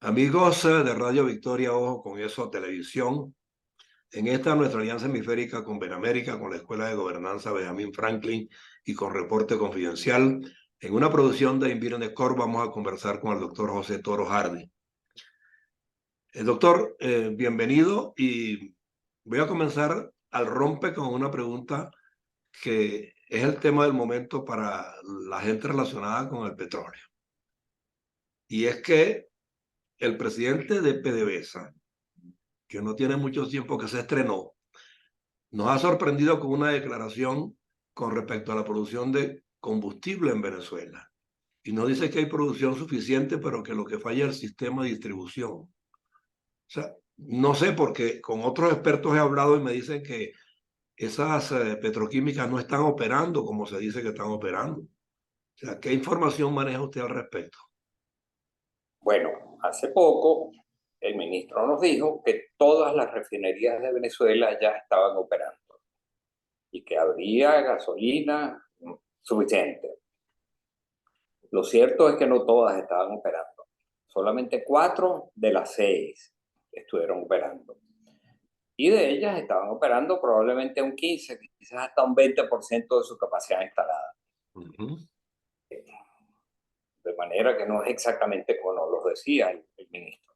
Amigos de Radio Victoria, ojo con eso, televisión. En esta nuestra alianza hemisférica con Benamérica, con la Escuela de Gobernanza Benjamin Franklin y con Reporte Confidencial, en una producción de Environment Corp vamos a conversar con el doctor José Toro Hardy. El doctor, bienvenido y voy a comenzar al rompe con una pregunta que es el tema del momento para la gente relacionada con el petróleo. Y es que el presidente de PDVSA, que no tiene mucho tiempo que se estrenó, nos ha sorprendido con una declaración con respecto a la producción de combustible en Venezuela. Y nos dice que hay producción suficiente, pero que lo que falla es el sistema de distribución. O sea, no sé, porque con otros expertos he hablado y me dicen que esas petroquímicas no están operando como se dice que están operando. O sea, ¿qué información maneja usted al respecto? Bueno, hace poco el ministro nos dijo que todas las refinerías de Venezuela ya estaban operando y que habría gasolina suficiente. Lo cierto es que no todas estaban operando. Solamente 4 de las 6 estuvieron operando. Y de ellas estaban operando probablemente un 15, quizás hasta un 20% de su capacidad instalada. Uh-huh. De manera que no es exactamente como nos lo decía el ministro.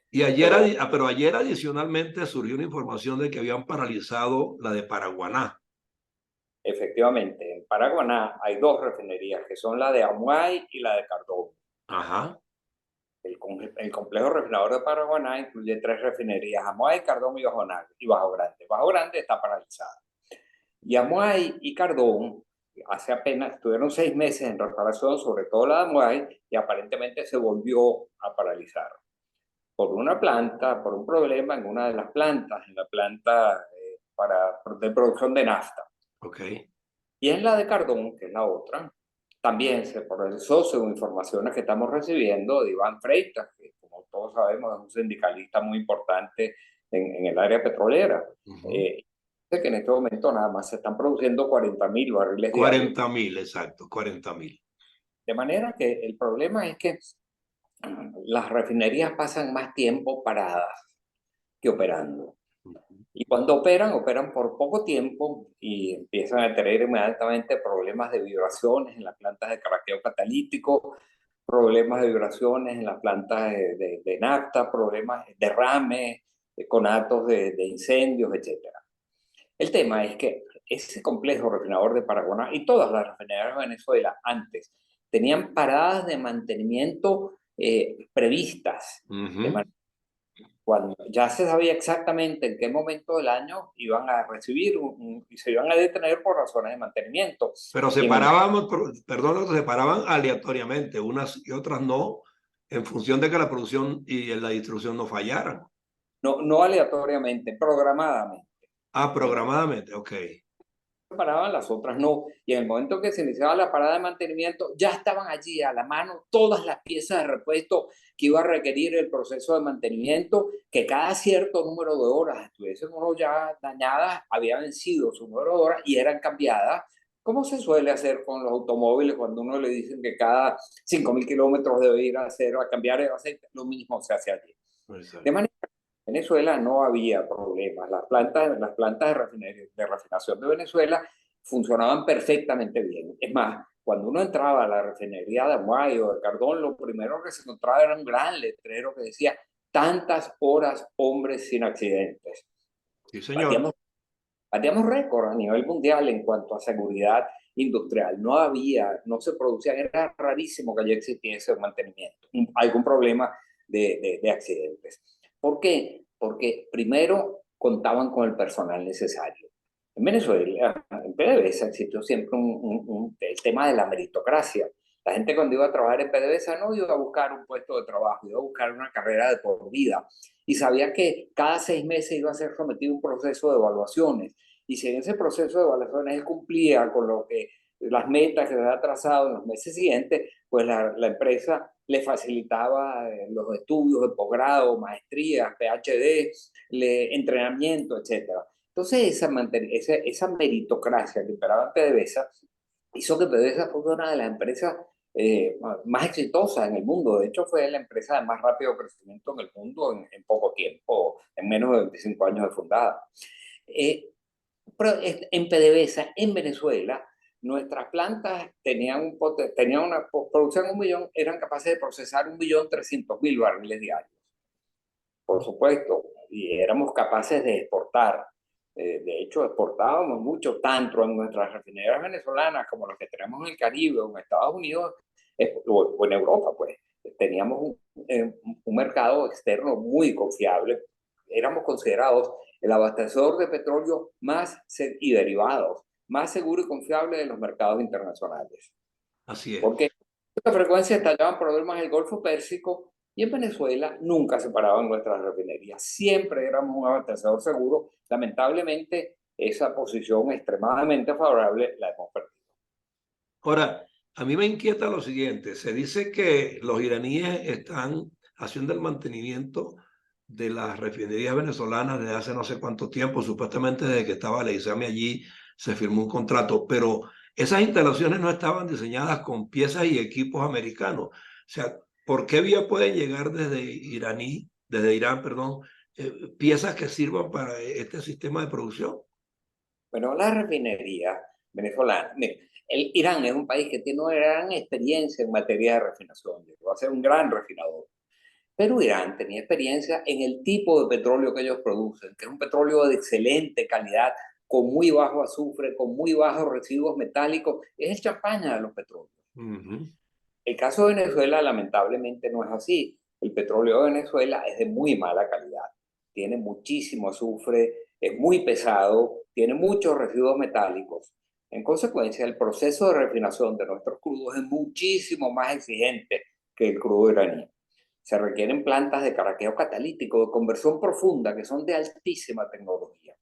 Y ayer, Pero pero ayer adicionalmente surgió una información de que habían paralizado la de Paraguaná. efectivamente, en Paraguaná hay 2 refinerías, que son la de Amuay y la de Cardón. Ajá, El complejo refinador de Paraguaná incluye 3 refinerías, Amuay, Cardón y Bajo Grande. Bajo Grande está paralizada. Y Amuay y Cardón hace apenas, tuvieron 6 meses en reparación, sobre todo la de Amuay, y aparentemente se volvió a paralizar. Por una planta, por un problema en una de las plantas, en la planta de producción de nafta. ok. Y en la de Cardón, que es la otra, también se paralizó, según informaciones que estamos recibiendo de Iván Freitas, que como todos sabemos es un sindicalista muy importante en el área petrolera. Uh-huh. Dice que en este momento nada más se están produciendo 40.000 barriles diarios. 40.000, exacto, 40.000. De manera que el problema es que las refinerías pasan más tiempo paradas que operando. Uh-huh. Y cuando operan, operan por poco tiempo y empiezan a tener inmediatamente problemas de vibraciones en las plantas de craqueo catalítico, problemas de vibraciones en las plantas de nafta, problemas de derrames, conatos de incendios, etc. El tema es que ese complejo refinador de Paraguaná y todas las refinerías de Venezuela antes tenían paradas de mantenimiento previstas, de Uh-huh. manera cuando ya se sabía exactamente en qué momento del año iban a recibir y se iban a detener por razones de mantenimiento. Pero Y en separábamos, perdón, separaban aleatoriamente, unas y otras no, en función de que la producción y la distribución no fallaran. no, no aleatoriamente, programadamente. Ah, programadamente, ok. Paraban, las otras no. Y en el momento que se iniciaba la parada de mantenimiento, ya estaban allí a la mano todas las piezas de repuesto que iba a requerir el proceso de mantenimiento, que cada cierto número de horas estuviesen uno ya dañadas, había vencido su número de horas y eran cambiadas, como se suele hacer con los automóviles cuando uno le dicen que cada 5.000 kilómetros debe ir a cambiar el aceite, lo mismo se hace allí. De Exacto. manera Venezuela no había problemas. Las plantas de refinación de Venezuela funcionaban perfectamente bien. Es más, cuando uno entraba a la refinería de Amuay o de Cardón, lo primero que se encontraba era un gran letrero que decía tantas horas hombres sin accidentes. Sí, señor. Batíamos, batíamos récord a nivel mundial en cuanto a seguridad industrial. No se producían, era rarísimo que allí existiese un mantenimiento, algún problema de accidentes. ¿Por qué? Porque primero contaban con el personal necesario. En Venezuela, en PDVSA existió siempre el tema de la meritocracia. La gente cuando iba a trabajar en PDVSA no iba a buscar un puesto de trabajo, iba a buscar una carrera de por vida. Y sabía que cada 6 meses iba a ser sometido a un proceso de evaluaciones. Y si en ese proceso de evaluaciones él cumplía con las metas que se había trazado en los meses siguientes, pues la empresa le facilitaba los estudios de posgrado, maestrías, PhD, entrenamiento, etcétera. Entonces, esa meritocracia que imperaba en PDVSA hizo que PDVSA fuera una de las empresas más exitosa en el mundo. De hecho, fue la empresa de más rápido crecimiento en el mundo en poco tiempo, en menos de 25 años de fundada. Pero en PDVSA, en Venezuela, nuestras plantas tenían una producción de 1.000.000, eran capaces de procesar 1.300.000 barriles diarios. Por supuesto, y éramos capaces de exportar. De hecho, exportábamos mucho, tanto en nuestras refinerías venezolanas como las que tenemos en el Caribe o en Estados Unidos o en Europa, pues. Teníamos un mercado externo muy confiable. Éramos considerados el abastecedor de petróleo y derivados más seguro y confiable de los mercados internacionales. Así es. Porque con frecuencia estallaban problemas en el Golfo Pérsico y en Venezuela nunca se paraban nuestras refinerías. Siempre éramos un abastecedor seguro. Lamentablemente, esa posición extremadamente favorable la hemos perdido. Ahora, a mí me inquieta lo siguiente. Se dice que los iraníes están haciendo el mantenimiento de las refinerías venezolanas desde hace no sé cuánto tiempo, supuestamente desde que estaba la ISAMI allí se firmó un contrato, pero esas instalaciones no estaban diseñadas con piezas y equipos americanos. O sea, ¿por qué vía pueden llegar desde Irán, perdón, piezas que sirvan para este sistema de producción? Bueno, la refinería venezolana, mire, Irán es un país que tiene una gran experiencia en materia de refinación, va a ser un gran refinador. Pero Irán tenía experiencia en el tipo de petróleo que ellos producen, que es un petróleo de excelente calidad, con muy bajo azufre, con muy bajos residuos metálicos. Es el champaña de los petróleos. El caso de Venezuela, lamentablemente, no es así. El petróleo de Venezuela es de muy mala calidad. Tiene muchísimo azufre, es muy pesado, tiene muchos residuos metálicos. En consecuencia, el proceso de refinación de nuestros crudos es muchísimo más exigente que el crudo iraní. Se requieren plantas de craqueo catalítico, de conversión profunda, que son de altísima tecnología.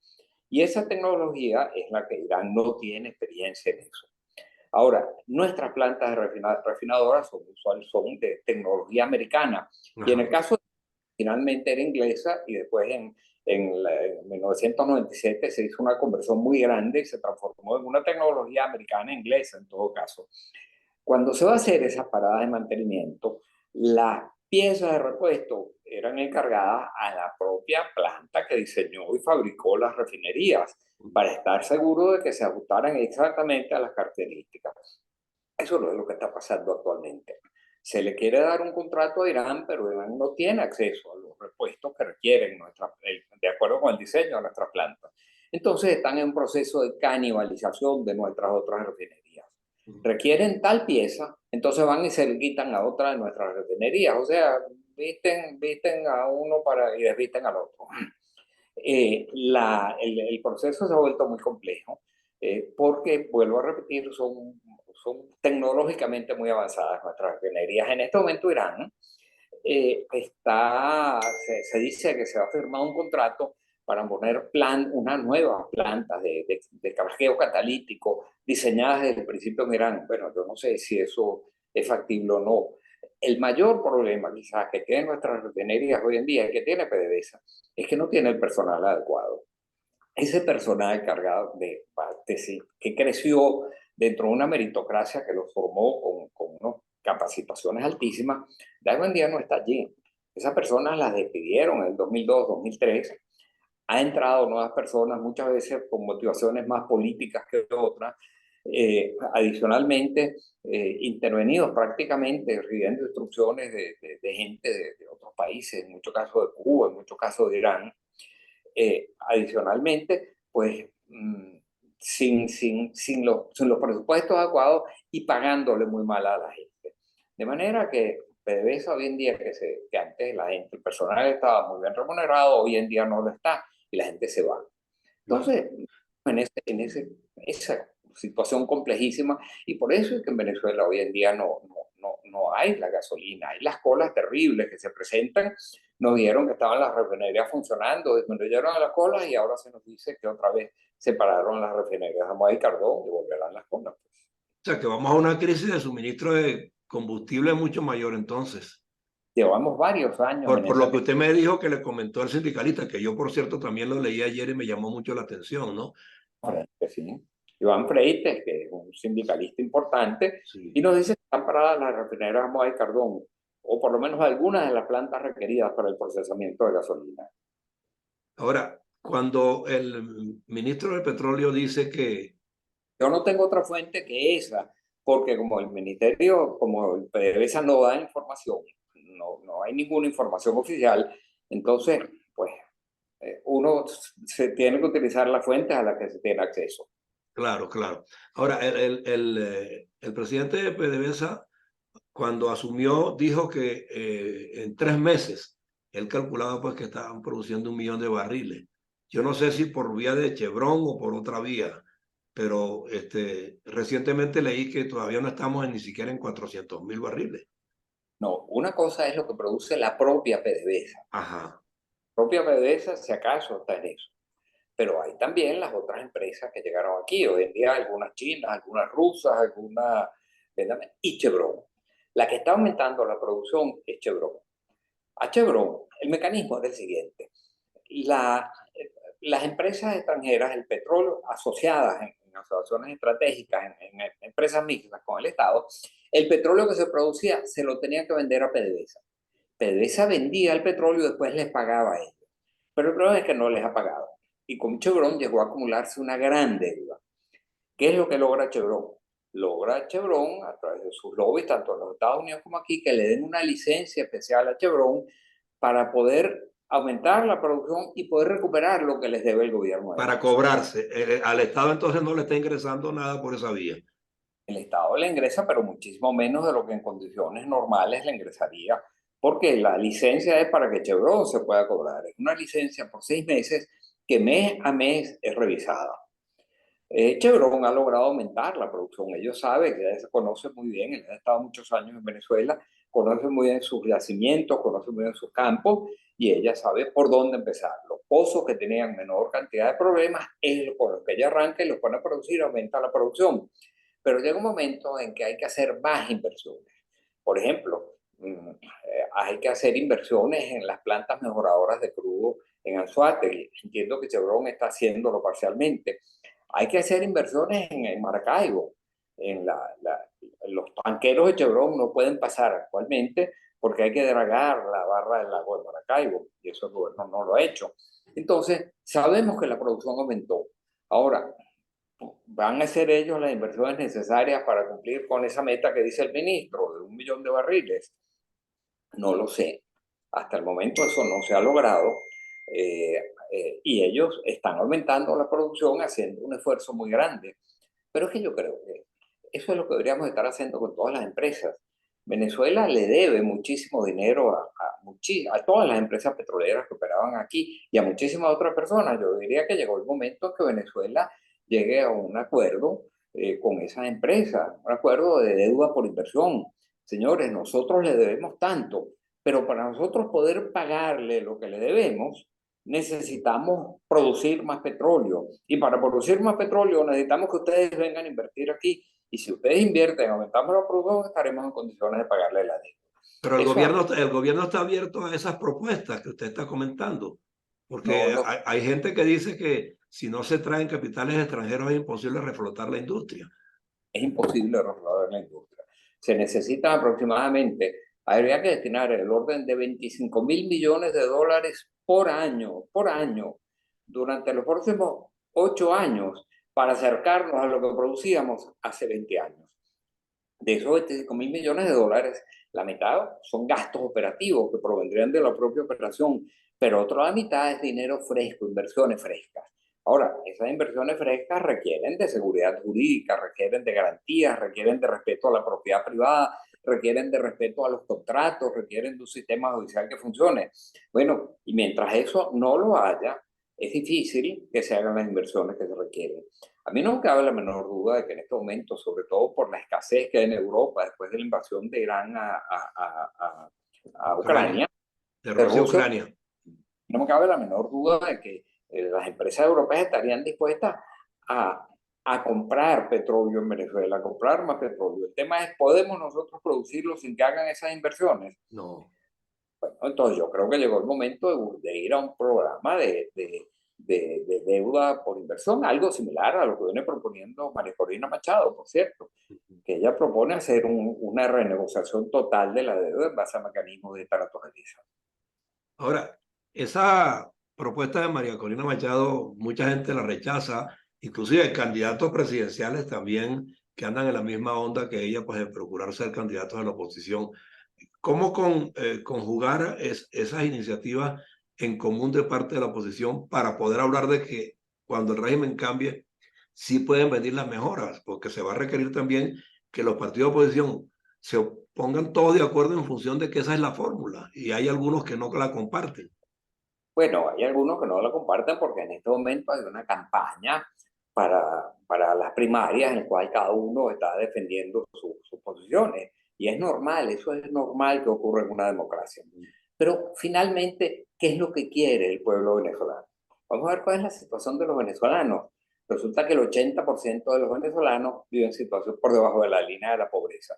Y esa tecnología es la que Irán no tiene experiencia en eso. Ahora, nuestras plantas de refinadoras son de tecnología americana. Y en el caso, finalmente era inglesa, y después en 1997 se hizo una conversión muy grande y se transformó en una tecnología americana inglesa en todo caso. Cuando se va a hacer esas paradas de mantenimiento, las piezas de repuesto eran encargadas a la propia planta que diseñó y fabricó las refinerías para estar seguro de que se ajustaran exactamente a las características. Eso no es lo que está pasando actualmente. Se le quiere dar un contrato a Irán, pero Irán no tiene acceso a los repuestos que requieren de acuerdo con el diseño de nuestras plantas. Entonces están en un proceso de canibalización de nuestras otras refinerías. Requieren tal pieza, entonces van y se le quitan a otra de nuestras refinerías. O sea, visten a uno y desvisten al otro. El proceso se ha vuelto muy complejo porque, vuelvo a repetir, son tecnológicamente muy avanzadas nuestras refinerías. En este momento Irán se dice que se va a firmar un contrato para poner unas nuevas plantas de craqueo catalítico diseñadas desde el principio en Irán. Bueno, yo no sé si eso es factible o no. El mayor problema quizás que tienen nuestras refinerías hoy en día, que tiene PDVSA, es que no tiene el personal adecuado. Ese personal cargado que creció dentro de una meritocracia que los formó con unas capacitaciones altísimas, de hoy en día no está allí. Esas personas las despidieron en el 2002, 2003. Ha entrado nuevas personas, muchas veces con motivaciones más políticas que otras. Adicionalmente, intervenidos prácticamente, recibiendo instrucciones de gente de otros países, en muchos casos de Cuba, en muchos casos de Irán. Adicionalmente, pues sin los presupuestos adecuados y pagándole muy mal a la gente. De manera que PDVSA hoy en día, que antes el personal estaba muy bien remunerado, hoy en día no lo está y la gente se va. Entonces, esa situación complejísima, y por eso es que en Venezuela hoy en día no hay la gasolina, hay las colas terribles que se presentan. Nos dijeron que estaban las refinerías funcionando, disminuyeron las colas y ahora se nos dice que otra vez se pararon las refinerías de Moa y Cardón y volverán las colas. O sea, que vamos a una crisis de suministro de combustible mucho mayor entonces. Llevamos varios años. Por lo que usted me dijo que le comentó el sindicalista, que yo por cierto también lo leí ayer y me llamó mucho la atención, ¿no? Sí. Iván Freites, que es un un sindicalista importante, Sí. y nos dice que están paradas las refinerías Moa y Cardón, o por lo menos algunas de las plantas requeridas para el procesamiento de gasolina. Ahora, cuando el ministro del Petróleo dice que, Yo no tengo otra fuente que esa, porque como el ministerio, como el PDVSA no da información, no hay ninguna información oficial, entonces, pues, uno se tiene que utilizar las fuentes a las que se tiene acceso. claro, claro. Ahora, el presidente de PDVSA, cuando asumió, dijo que en 3 meses, él calculaba pues que estaban produciendo 1 millón de barriles. Yo no sé si por vía de Chevron o por otra vía, pero recientemente leí que todavía no estamos ni siquiera en 400.000 barriles. No, una cosa es lo que produce la propia PDVSA. Ajá. La propia PDVSA, si acaso, está en eso. Pero hay también las otras empresas que llegaron aquí. Hoy en día algunas chinas, algunas rusas, algunas y Chevron. La que está aumentando la producción es Chevron. A Chevron, el mecanismo es el siguiente. La, las empresas extranjeras, el petróleo, asociadas en asociaciones estratégicas, en empresas mixtas con el Estado, el petróleo que se producía se lo tenía que vender a PDVSA. PDVSA vendía el petróleo y después les pagaba a ellos. Pero el problema es que no les ha pagado. Y con Chevron llegó a acumularse una gran deuda. ¿Qué es lo que logra Chevron? Logra Chevron, a través de sus lobbies, tanto en los Estados Unidos como aquí, que le den una licencia especial a Chevron para poder aumentar la producción y poder recuperar lo que les debe el gobierno de Para Venezuela. cobrarse. Al Estado entonces no le está ingresando nada por esa vía. El Estado le ingresa, pero muchísimo menos de lo que en condiciones normales le ingresaría, porque la licencia es para que Chevron se pueda cobrar. Es una licencia por 6 meses que mes a mes es revisada. Chevron ha logrado aumentar la producción. Ellos saben, ya se conoce muy bien, él ha estado muchos años en Venezuela, conoce muy bien sus yacimientos, conoce muy bien sus campos y ella sabe por dónde empezar. Los pozos que tenían menor cantidad de problemas es con los que ella arranca y los pone a producir, aumenta la producción. Pero llega un momento en que hay que hacer más inversiones. Por ejemplo, hay que hacer inversiones en las plantas mejoradoras de crudo en Anzoátegui. Entiendo que Chevron está haciéndolo parcialmente. Hay que hacer inversiones en Maracaibo. Los tanqueros de Chevron no pueden pasar actualmente porque hay que dragar la barra del lago de Maracaibo y eso el gobierno no lo ha hecho. Entonces, sabemos que la producción aumentó. Ahora, ¿van a hacer ellos las inversiones necesarias para cumplir con esa meta que dice el ministro de 1 millón de barriles? No lo sé. Hasta el momento eso no se ha logrado y ellos están aumentando la producción haciendo un esfuerzo muy grande. Pero es que yo creo que eso es lo que deberíamos estar haciendo con todas las empresas. Venezuela le debe muchísimo dinero a todas las empresas petroleras que operaban aquí y a muchísimas otras personas. Yo diría que llegó el momento en que Venezuela llegue a un acuerdo con esas empresas, un acuerdo de deuda por inversión. Señores, nosotros le debemos tanto, pero para nosotros poder pagarle lo que le debemos, necesitamos producir más petróleo. Y para producir más petróleo necesitamos que ustedes vengan a invertir aquí. Y si ustedes invierten, aumentamos la producción, estaremos en condiciones de pagarle la deuda. Pero Eso el gobierno está abierto a esas propuestas que usted está comentando, no porque lo hay gente que dice que si no se traen capitales extranjeros es imposible reflotar la industria. es imposible reflotar la industria. Se necesitan aproximadamente, habría que destinar el orden de 25.000 millones de dólares por año, durante los próximos 8 años, para acercarnos a lo que producíamos hace 20 años. De esos 25.000 millones de dólares, la mitad son gastos operativos que provendrían de la propia operación, pero otra mitad es dinero fresco, inversiones frescas. Ahora, esas inversiones frescas requieren de seguridad jurídica, requieren de garantías, requieren de respeto a la propiedad privada, requieren de respeto a los contratos, requieren de un sistema judicial que funcione. Bueno, y mientras eso no lo haya, es difícil que se hagan las inversiones que se requieren. A mí no me cabe la menor duda de que en este momento, sobre todo por la escasez que hay en Europa después de la invasión de Irán a Ucrania, De de Rusia a Rusia, Ucrania. no me cabe la menor duda de que las empresas europeas estarían dispuestas a, a comprar petróleo en Venezuela, a comprar más petróleo. El tema es, ¿podemos nosotros producirlo sin que hagan esas inversiones? No. Bueno, entonces yo creo que llegó el momento de ir a un programa de deuda por inversión, algo similar a lo que viene proponiendo María Corina Machado, por cierto, que ella propone hacer una renegociación total de la deuda en base a mecanismos de esta naturaleza. Ahora, esa propuesta de María Corina Machado, mucha gente la rechaza, inclusive candidatos presidenciales también que andan en la misma onda que ella, pues de procurar ser candidatos de la oposición. ¿Cómo conjugar esas iniciativas en común de parte de la oposición para poder hablar de que cuando el régimen cambie, sí pueden venir las mejoras? Porque se va a requerir también que los partidos de oposición se pongan todos de acuerdo en función de que esa es la fórmula, y hay algunos que no la comparten. Bueno, hay algunos que no lo comparten porque en este momento hay una campaña para las primarias en la cual cada uno está defendiendo sus posiciones. Y es normal, eso es normal que ocurra en una democracia. Pero finalmente, ¿qué es lo que quiere el pueblo venezolano? Vamos a ver cuál es la situación de los venezolanos. Resulta que el 80% de los venezolanos viven en situación por debajo de la línea de la pobreza.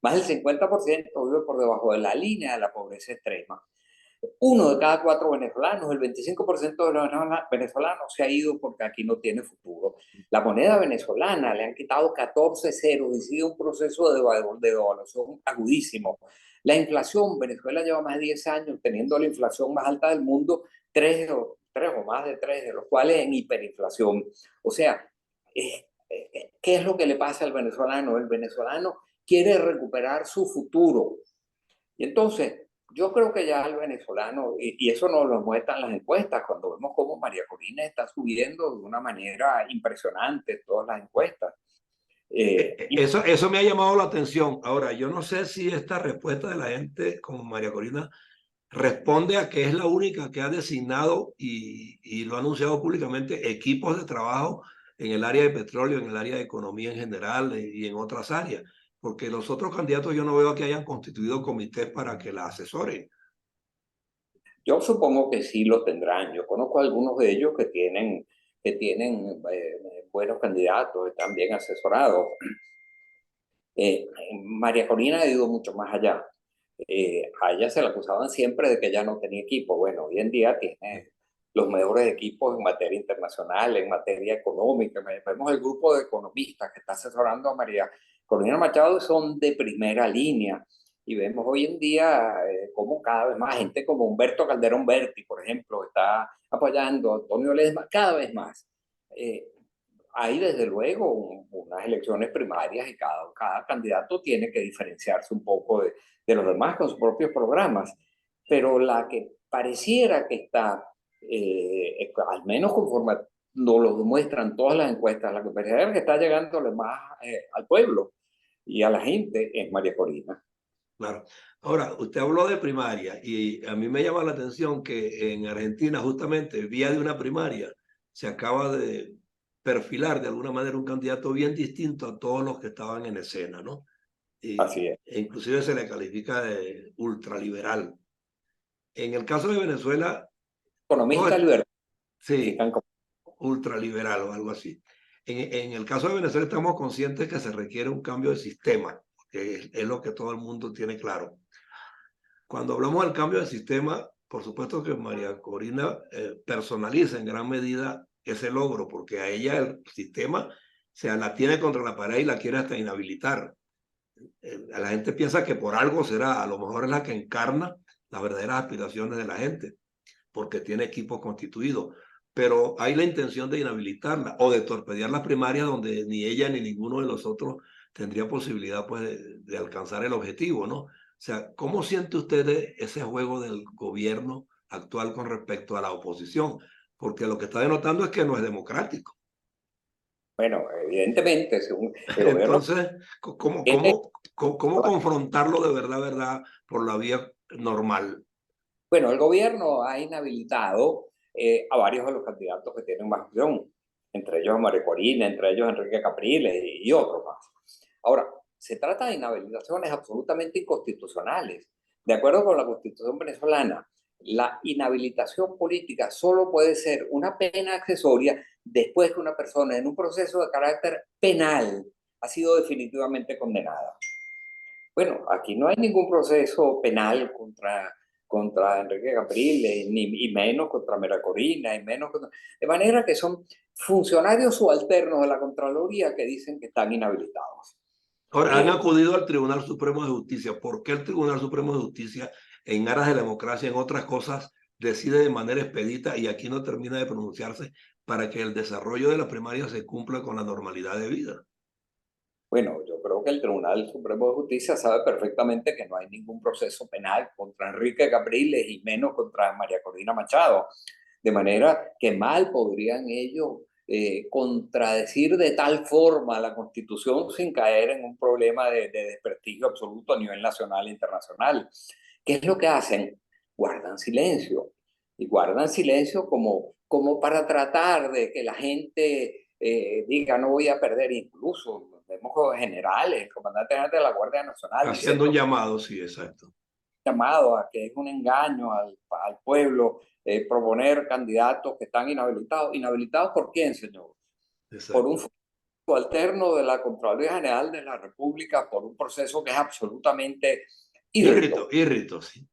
Más del 50% vive por debajo de la línea de la pobreza extrema. Uno de cada cuatro venezolanos, el 25% de los venezolanos se ha ido porque aquí no tiene futuro. La moneda venezolana le han quitado 14 ceros y sigue un proceso de devaluación agudísimo. La inflación, Venezuela lleva más de 10 años teniendo la inflación más alta del mundo, tres o más de tres, de los cuales en hiperinflación. O sea, ¿qué es lo que le pasa al venezolano? El venezolano quiere recuperar su futuro. Y entonces, yo creo que ya el venezolano, y eso nos lo muestran las encuestas, cuando vemos cómo María Corina está subiendo de una manera impresionante todas las encuestas. Eso me ha llamado la atención. Ahora, yo no sé si esta respuesta de la gente como María Corina responde a que es la única que ha designado y lo ha anunciado públicamente equipos de trabajo en el área de petróleo, en el área de economía en general y en otras áreas, porque los otros candidatos yo no veo que hayan constituido comités para que la asesoren. Yo supongo que sí lo tendrán. Yo conozco a algunos de ellos que tienen buenos candidatos, están bien asesorados. María Corina ha ido mucho más allá. A ella se la acusaban siempre de que ella no tenía equipo. Bueno, hoy en día tiene los mejores equipos en materia internacional, en materia económica. Vemos el grupo de economistas que está asesorando a María Corina Machado, son de primera línea. Y vemos hoy en día cómo cada vez más gente como Humberto Calderón Berti, por ejemplo, está apoyando a Antonio Ledesma cada vez más. Eh, Hay desde luego unas elecciones primarias y cada candidato tiene que diferenciarse un poco de los demás con sus propios programas, pero la que pareciera que está, al menos conforme nos lo demuestran todas las encuestas, la que pareciera que está llegándole más al pueblo y a la gente es María Corina. Claro. Ahora, usted habló de primaria y a mí me llama la atención que en Argentina, justamente, vía de una primaria, se acaba de perfilar de alguna manera un candidato bien distinto a todos los que estaban en escena, ¿no? Así es. E inclusive se le califica de ultraliberal. En el caso de Venezuela, Economista no, liberal. sí, ultraliberal o algo así. En el caso de Venezuela estamos conscientes que se requiere un cambio de sistema, que es lo que todo el mundo tiene claro. Cuando hablamos del cambio de sistema, por supuesto que María Corina personaliza en gran medida ese logro, porque a ella el sistema, o sea, la tiene contra la pared y la quiere hasta inhabilitar. La gente piensa que por algo será, a lo mejor es la que encarna las verdaderas aspiraciones de la gente, porque tiene equipos constituidos, pero hay la intención de inhabilitarla o de torpedear las primarias donde ni ella ni ninguno de los otros tendría posibilidad pues de alcanzar el objetivo, ¿no? O sea, ¿cómo siente usted ese juego del gobierno actual con respecto a la oposición? Porque lo que está denotando es que no es democrático. Bueno, evidentemente, según el gobierno Entonces, tiene. cómo confrontarlo de verdad, por la vía normal? Bueno, el gobierno ha inhabilitado a varios de los candidatos que tienen más opción, entre ellos María Corina, entre ellos Enrique Capriles y otros más. Ahora, se trata de inhabilitaciones absolutamente inconstitucionales. De acuerdo con la Constitución venezolana, la inhabilitación política solo puede ser una pena accesoria después que una persona en un proceso de carácter penal ha sido definitivamente condenada. Bueno, aquí no hay ningún proceso penal contra contra Enrique Capriles, y menos contra María Corina, y menos contra... De manera que son funcionarios subalternos de la Contraloría que dicen que están inhabilitados. Ahora, han acudido al Tribunal Supremo de Justicia. ¿Por qué el Tribunal Supremo de Justicia, en aras de la democracia, en otras cosas, decide de manera expedita y aquí no termina de pronunciarse para que el desarrollo de la primaria se cumpla con la normalidad de vida? Bueno, yo creo que el Tribunal Supremo de Justicia sabe perfectamente que no hay ningún proceso penal contra Enrique Capriles y menos contra María Corina Machado. De manera que mal podrían ellos contradecir de tal forma la Constitución sin caer en un problema de desprestigio absoluto a nivel nacional e internacional. ¿Qué es lo que hacen? Guardan silencio. Y guardan silencio como para tratar de que la gente diga no voy a perder. Incluso vemos generales, el comandante general de la Guardia Nacional Haciendo diciendo un llamado, sí, exacto. llamado a que es un engaño al pueblo proponer candidatos que están inhabilitados. ¿Inhabilitados por quién, señor? Por un Exacto. alterno de la Contraloría General de la República, por un proceso que es absolutamente Irrito, irregular. irrito, sí.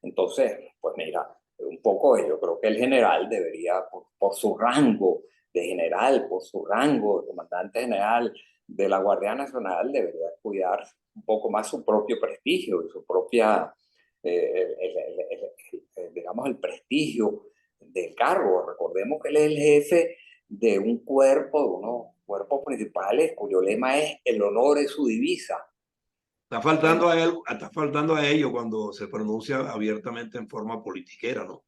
Entonces, pues mira, un poco yo creo que el general debería, por su rango de general, por su rango de comandante general de la Guardia Nacional, debería cuidar un poco más su propio prestigio y su propia, digamos, el prestigio del cargo. Recordemos que él es el jefe de un cuerpo, de unos cuerpos principales cuyo lema es el honor es su divisa. Está faltando a él, está faltando a ello cuando se pronuncia abiertamente en forma politiquera, ¿no?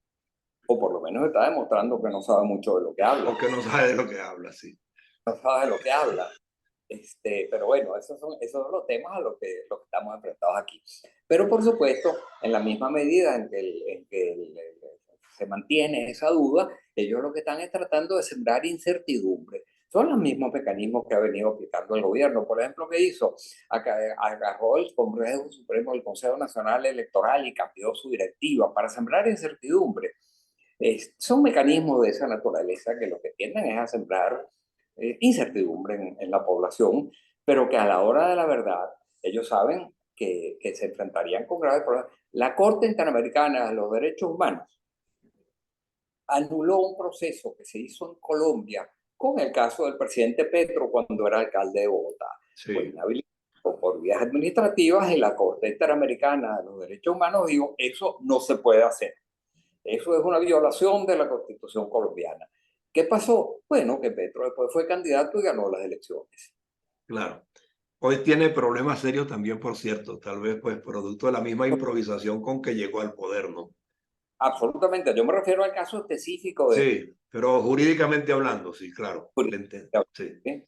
O por lo menos está demostrando que no sabe mucho de lo que habla. O que no sabe de lo que habla, sí. No sabe de lo que habla. Pero bueno, esos son los temas a los que estamos enfrentados aquí. Pero por supuesto, en la misma medida en que se mantiene esa duda, ellos lo que están es tratando de sembrar incertidumbre. Son los mismos mecanismos que ha venido aplicando el gobierno. Por ejemplo, ¿qué hizo? Agarró el Congreso Supremo, el Consejo Nacional Electoral y cambió su directiva para sembrar incertidumbre. Son mecanismos de esa naturaleza que lo que tienden es a sembrar incertidumbre en la población, pero que a la hora de la verdad ellos saben que se enfrentarían con graves problemas. La Corte Interamericana de los Derechos Humanos anuló un proceso que se hizo en Colombia con el caso del presidente Petro cuando era alcalde de Bogotá. Fue Sí. inhabilitado por vías administrativas y la Corte Interamericana de los Derechos Humanos dijo, eso no se puede hacer. Eso es una violación de la Constitución colombiana. ¿Qué pasó? Bueno, que Petro después fue candidato y ganó las elecciones. Claro. Hoy tiene problemas serios también, por cierto, tal vez pues producto de la misma improvisación con que llegó al poder, ¿no? Absolutamente. Yo me refiero al caso específico de... Sí, pero jurídicamente hablando, sí, claro. Sí. ¿Sí?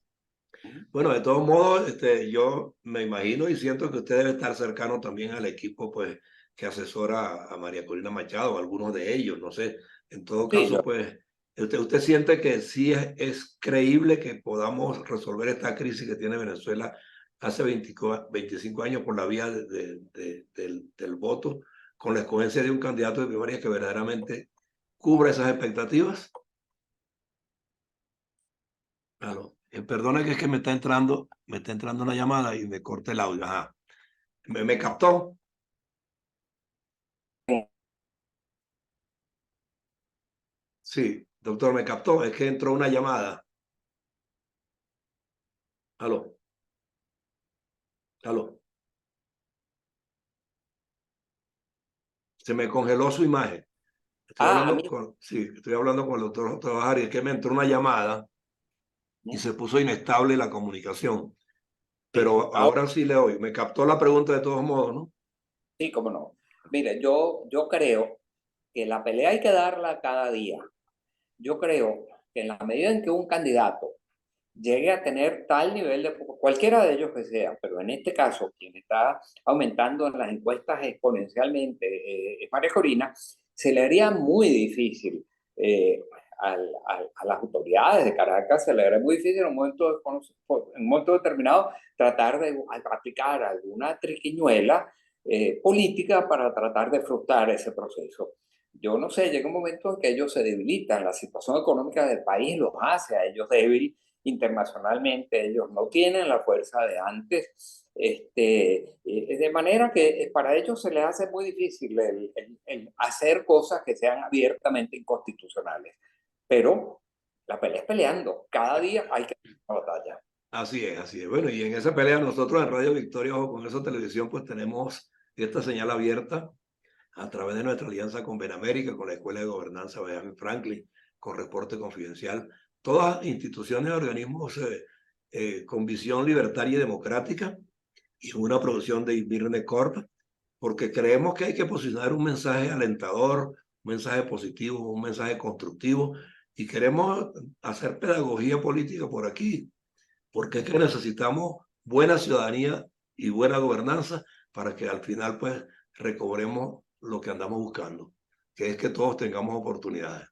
Bueno, de todos modos, yo me imagino y siento que usted debe estar cercano también al equipo, pues, que asesora a María Corina Machado, algunos de ellos, no sé. En todo Sí, caso, pues, usted siente que sí es creíble que podamos resolver esta crisis que tiene Venezuela hace 25 años por la vía del voto, con la escogencia de un candidato de primaria que verdaderamente cubra esas expectativas. Claro. Perdona que es que me está entrando una llamada y me corta el audio. Ajá. ¿Me captó? Sí, doctor, me captó. Es que entró una llamada. Aló, aló. Se me congeló su imagen. a mí... Sí, estoy hablando con el doctor Trabajar y es que me entró una llamada y se puso inestable la comunicación. Sí, Pero ahora sí le oigo. Me captó la pregunta de todos modos, ¿no? sí, cómo no. Mire, yo creo que la pelea hay que darla cada día. Yo creo que en la medida en que un candidato llegue a tener tal nivel de, cualquiera de ellos que sea, pero en este caso, quien está aumentando en las encuestas exponencialmente es María Corina, se le haría muy difícil a las autoridades de Caracas, se le haría muy difícil en un momento determinado tratar de aplicar alguna triquiñuela política para tratar de frustrar ese proceso. Yo no sé, llega un momento en que ellos se debilitan, la situación económica del país los hace a ellos débiles internacionalmente, ellos no tienen la fuerza de antes De manera que para ellos se les hace muy difícil el hacer cosas que sean abiertamente inconstitucionales. Pero la pelea es peleando. Cada día hay que hacer una batalla. Así es, así es. Bueno, y en esa pelea nosotros en Radio Victoria o con esa televisión pues tenemos esta señal abierta a través de nuestra alianza con Benamérica, con la Escuela de Gobernanza Benjamin Franklin, con Reporte Confidencial, todas instituciones y organismos con visión libertaria y democrática y una producción de Mirne Corp, porque creemos que hay que posicionar un mensaje alentador, un mensaje positivo, un mensaje constructivo y queremos hacer pedagogía política por aquí porque es que necesitamos buena ciudadanía y buena gobernanza para que al final pues recobremos lo que andamos buscando, que es que todos tengamos oportunidades.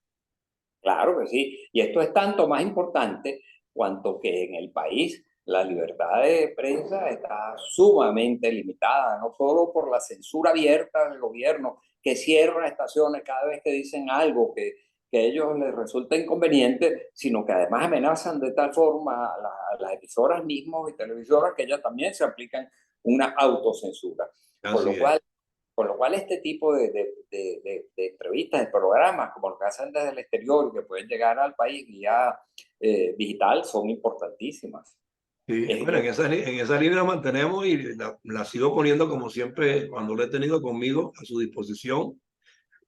Claro que sí. Y esto es tanto más importante cuanto que en el país la libertad de prensa está sumamente limitada, no solo por la censura abierta del gobierno, que cierra estaciones cada vez que dicen algo que a ellos les resulta inconveniente, sino que además amenazan de tal forma a las emisoras mismas y televisoras que ellas también se aplican una autocensura. Con Así lo es. cual, con lo cual, este tipo de entrevistas, de programas, como los que hacen desde el exterior, que pueden llegar al país vía digital, son importantísimas. Sí, Es, bueno, es, en esa línea la mantenemos y la sigo poniendo como siempre cuando lo he tenido conmigo a su disposición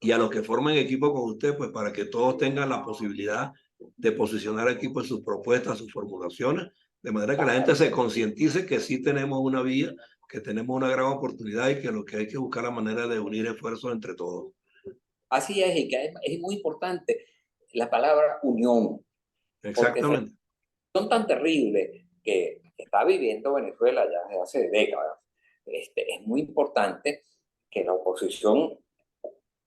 y a los que formen equipo con usted, pues para que todos tengan la posibilidad de posicionar equipo en sus propuestas, sus formulaciones, de manera que la gente se concientice que sí tenemos una vía, que tenemos una gran oportunidad y que lo que hay que buscar la manera de unir esfuerzos entre todos. así es, y que es muy importante la palabra unión, porque Exactamente. son tan terribles que está viviendo Venezuela ya desde hace décadas. Es muy importante que la oposición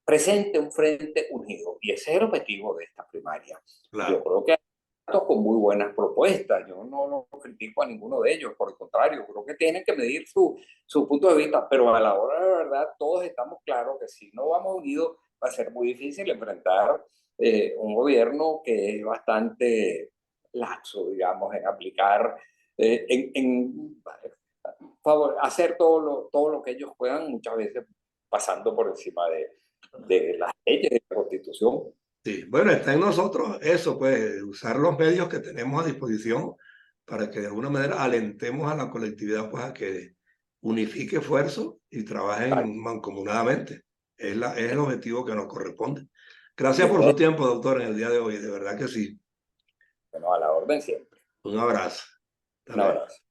presente un frente unido, y ese es el objetivo de esta primaria. Yo Claro. creo que hay candidatos con muy buenas propuestas, yo no critico a ninguno de ellos, por el contrario, creo que tienen que medir su punto de vista, pero a la hora de la verdad todos estamos claros que si no vamos unidos va a ser muy difícil enfrentar un gobierno que es bastante laxo, digamos, en aplicar, hacer todo lo que ellos puedan, muchas veces pasando por encima de las leyes de la Constitución. Sí, bueno, está en nosotros eso, pues, usar los medios que tenemos a disposición para que de alguna manera alentemos a la colectividad, pues, a que unifique esfuerzos y trabajen mancomunadamente. Es el objetivo que nos corresponde. Y Gracias por su ustedes, tiempo, doctor, en el día de hoy. De verdad que sí. bueno, a la orden siempre. Un abrazo. Hasta Un luego. abrazo.